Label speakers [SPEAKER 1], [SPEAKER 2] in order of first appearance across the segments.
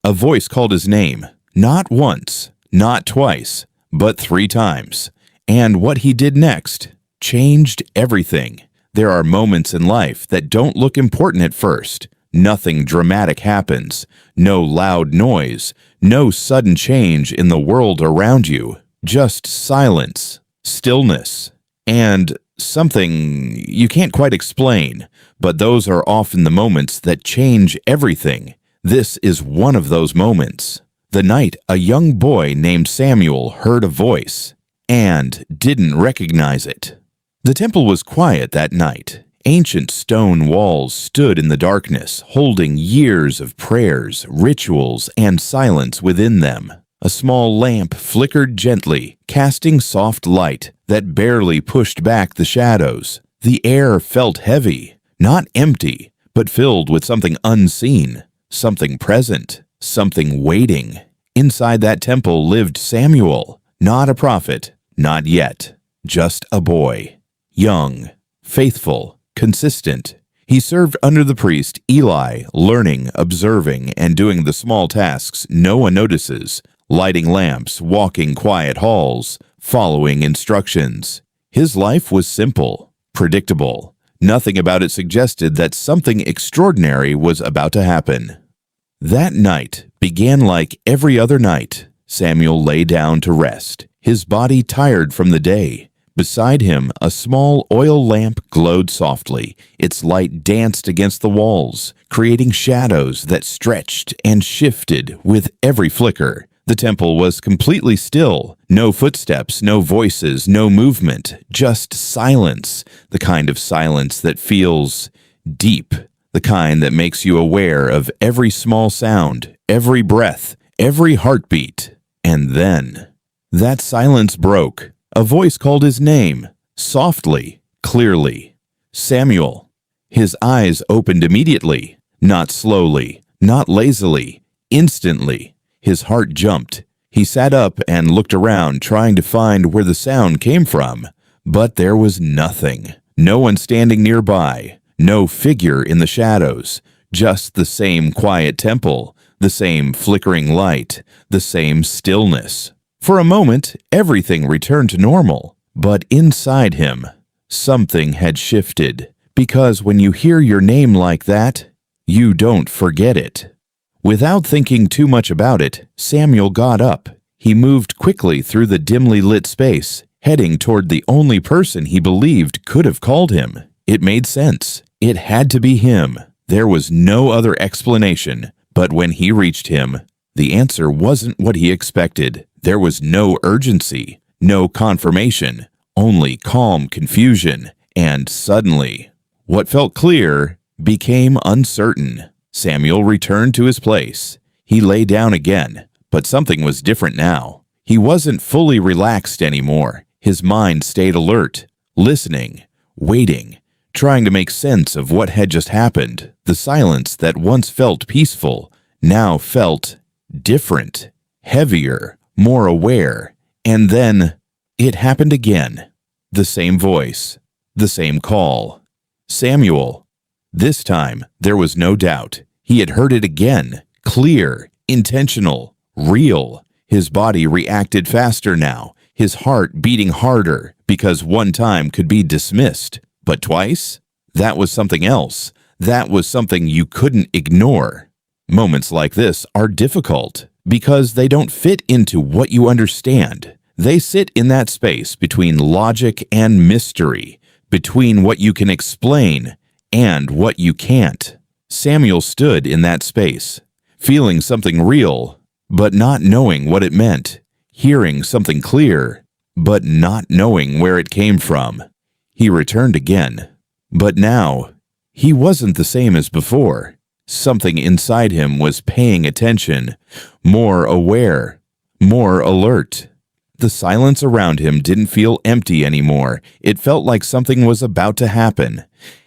[SPEAKER 1] A voice called his name, not once, not twice, but 3 times. And what he did next changed everything. There are moments in life that don't look important at first. Nothing dramatic happens, no loud noise, no sudden change in the world around you, just silence, stillness, and something you can't quite explain, but those are often the moments that change everything. This is one of those moments. The night a young boy named Samuel heard a voice and didn't recognize it. The temple was quiet that night. Ancient stone walls stood in the darkness, holding years of prayers, rituals, and silence within them. A small lamp flickered gently, casting soft light that barely pushed back the shadows. The air felt heavy, not empty, but filled with something unseen, something present, something waiting. Inside that temple lived Samuel, not a prophet, not yet, just a boy. Young, faithful, consistent. He served under the priest Eli, learning, observing, and doing the small tasks no one notices, lighting lamps, walking quiet halls, following instructions. His life was simple, predictable. Nothing about it suggested that something extraordinary was about to happen. That night began like every other night. Samuel lay down to rest, his body tired from the day. Beside him, a small oil lamp glowed softly. Its light danced against the walls, creating shadows that stretched and shifted with every flicker. The temple was completely still. No footsteps, no voices, no movement, just silence. The kind of silence that feels deep, the kind that makes you aware of every small sound, every breath, every heartbeat. And then, that silence broke. A voice called his name, softly, clearly. Samuel. His eyes opened immediately, not slowly, not lazily, instantly. His heart jumped. He sat up and looked around, trying to find where the sound came from. But there was nothing. No one standing nearby, no figure in the shadows, just the same quiet temple, the same flickering light, the same stillness. For a moment, everything returned to normal, but inside him, something had shifted, because when you hear your name like that, you don't forget it. Without thinking too much about it, Samuel got up. He moved quickly through the dimly lit space, heading toward the only person he believed could have called him. It made sense. It had to be him. There was no other explanation, but when he reached him, the answer wasn't what he expected. There was no urgency, no confirmation, only calm confusion, and suddenly, what felt clear became uncertain. Samuel returned to his place. He lay down again, but something was different now. He wasn't fully relaxed anymore. His mind stayed alert, listening, waiting, trying to make sense of what had just happened. The silence that once felt peaceful now felt different, heavier, more aware, and then it happened again. The same voice, the same call. Samuel. This time, there was no doubt. He had heard it again, clear, intentional, real. His body reacted faster now, his heart beating harder, because one time could be dismissed. But twice? That was something else. That was something you couldn't ignore. Moments like this are difficult, because they don't fit into what you understand. They sit in that space between logic and mystery, between what you can explain and what you can't. Samuel stood in that space, feeling something real, but not knowing what it meant, hearing something clear, but not knowing where it came from. He returned again, but now he wasn't the same as before. Something inside him was paying attention, more aware, more alert. The silence around him didn't feel empty anymore. It felt like something was about to happen.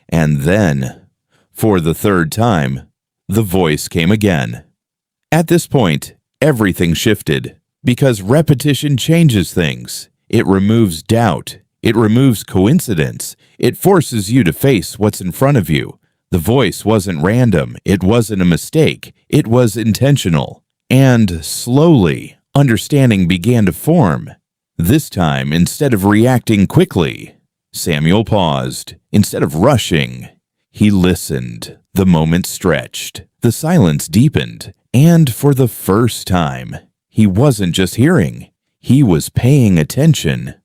[SPEAKER 1] And then, for the third time, the voice came again. At this point, everything shifted, because repetition changes things. It removes doubt. It removes coincidence. It forces you to face what's in front of you. The voice wasn't random. It wasn't a mistake. It was intentional. And slowly, understanding began to form. This time, instead of reacting quickly, Samuel paused. Instead of rushing, he listened. The moment stretched. The silence deepened. And for the first time, he wasn't just hearing. He was paying attention.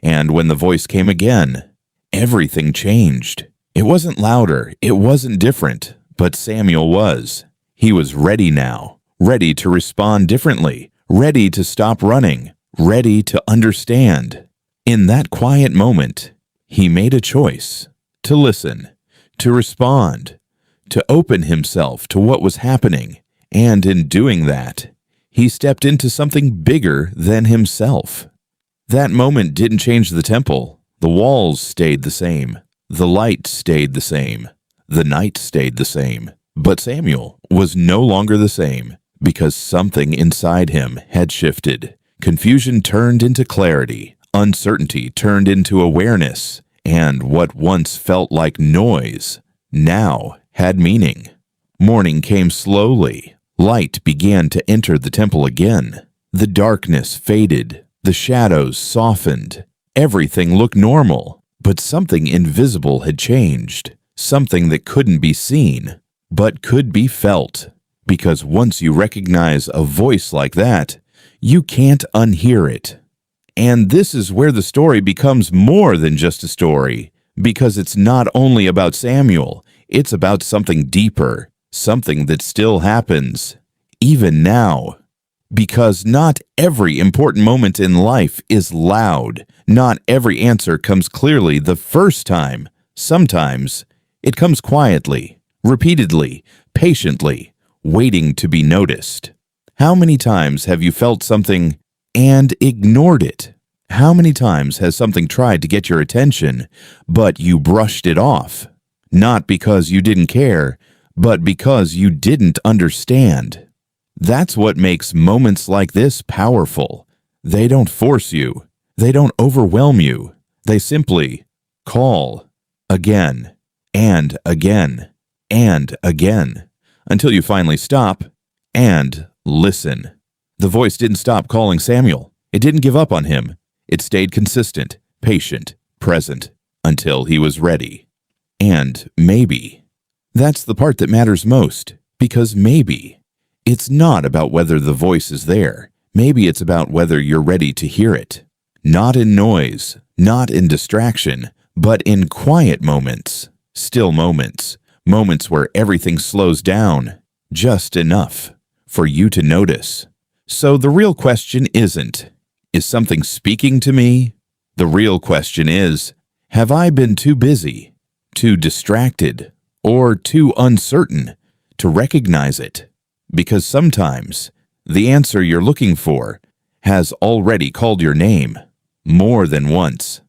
[SPEAKER 1] And when the voice came again, everything changed. It wasn't louder. It wasn't different. But Samuel was. He was ready now. Ready to respond differently. Ready to stop running. Ready to understand. In that quiet moment, he made a choice to listen, to respond, to open himself to what was happening. And in doing that, he stepped into something bigger than himself. That moment didn't change the temple. The walls stayed the same. The light stayed the same. The night stayed the same. But Samuel was no longer the same because something inside him had shifted. Confusion turned into clarity. Uncertainty turned into awareness. And what once felt like noise now had meaning. Morning came slowly. Light began to enter the temple again. The darkness faded. The shadows softened. Everything looked normal. But something invisible had changed. Something that couldn't be seen, but could be felt. Because once you recognize a voice like that, you can't unhear it. And this is where the story becomes more than just a story. Because it's not only about Samuel, it's about something deeper. Something that still happens, even now. Because not every important moment in life is loud. Not every answer comes clearly the first time. Sometimes it comes quietly, repeatedly, patiently, waiting to be noticed. How many times have you felt something and ignored it? How many times has something tried to get your attention, but you brushed it off? Not because you didn't care, but because you didn't understand. That's what makes moments like this powerful. They don't force you. They don't overwhelm you. They simply call again and again and again until you finally stop and listen. The voice didn't stop calling Samuel. It didn't give up on him. It stayed consistent, patient, present until he was ready. And maybe that's the part that matters most, because maybe it's not about whether the voice is there. Maybe it's about whether you're ready to hear it. Not in noise, not in distraction, but in quiet moments, still moments, moments where everything slows down just enough for you to notice. So the real question isn't, is something speaking to me? The real question is, have I been too busy, too distracted, or too uncertain to recognize it? Because sometimes the answer you're looking for has already called your name more than once.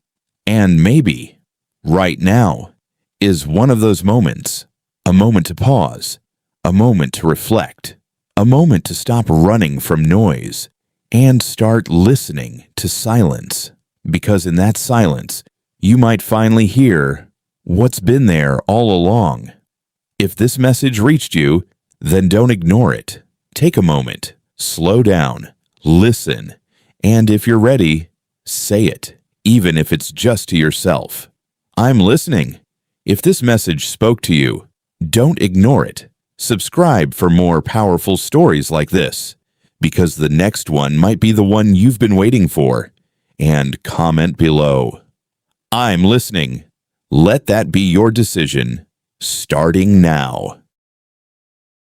[SPEAKER 1] And maybe right now is one of those moments, a moment to pause, a moment to reflect, a moment to stop running from noise and start listening to silence. Because in that silence, you might finally hear what's been there all along. If this message reached you, then don't ignore it. Take a moment, slow down, listen, and if you're ready, say it, even if it's just to yourself. I'm listening. If this message spoke to you, don't ignore it. Subscribe for more powerful stories like this, because the next one might be the one you've been waiting for. And comment below. I'm listening. Let that be your decision, starting now.